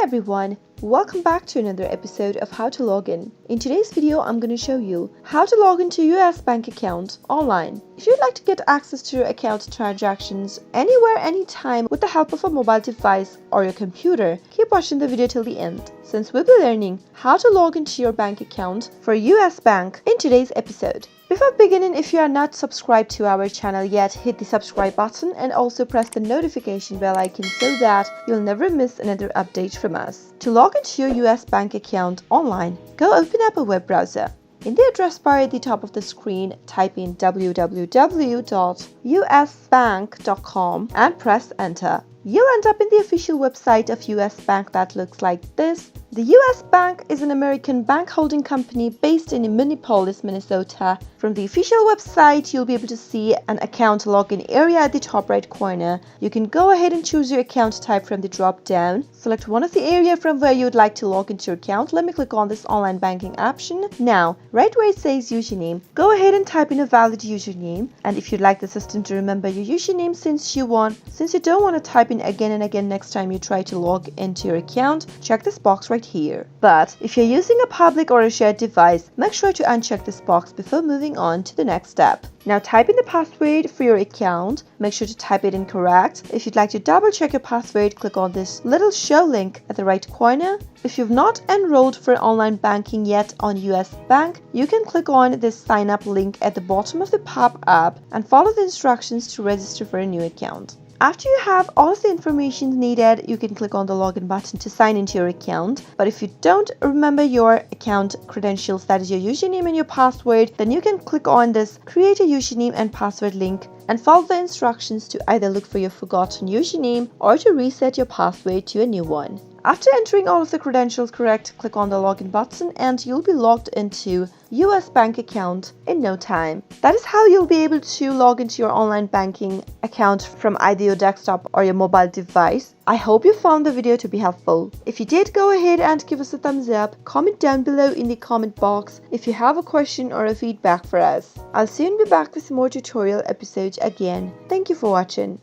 Hi everyone, welcome back to another episode of How to Log In. In today's video, I'm going to show you how to log into your US bank account online. If you'd like to get access to your account transactions anywhere, anytime with the help of a mobile device or your computer, keep watching the video till the end, since we'll be learning how to log into your bank account for a US bank in today's episode. Before beginning, if you are not subscribed to our channel yet, hit the subscribe button and also press the notification bell icon so that you'll never miss another update from us. To log into your US bank account online, go open up a web browser. In the address bar at the top of the screen, type in www.usbank.com and press enter. You'll end up in the official website of US Bank that looks like this. The US Bank is an American bank holding company based in Minneapolis, Minnesota. From the official website, you'll be able to see an account login area at the top right corner. You can go ahead and choose your account type from the drop down. Select one of the area from where you would like to log into your account. Let me click on this online banking option. Now, right where it says username, go ahead and type in a valid username. And if you'd like the system to remember your username since you don't want to type in again and again next time you try to log into your account, check this box right here. But if you're using a public or a shared device, make sure to uncheck this box before moving on to the next step. Now type in the password for your account. Make sure to type it in correct. If you'd like to double check your password, click on this little show link at the right corner. If you've not enrolled for online banking yet on US Bank, you can click on this sign up link at the bottom of the pop-up and follow the instructions to register for a new account. After you have all of the information needed, you can click on the login button to sign into your account. But if you don't remember your account credentials, that is your username and your password, then you can click on this create a username and password link and follow the instructions to either look for your forgotten username or to reset your password to a new one. After entering all of the credentials correct, click on the login button and you'll be logged into US Bank account in no time. That is how you'll be able to log into your online banking account from either your desktop or your mobile device. I hope you found the video to be helpful. If you did, go ahead and give us a thumbs up. Comment down below in the comment box if you have a question or a feedback for us. I'll soon be back with more tutorial episodes again. Thank you for watching.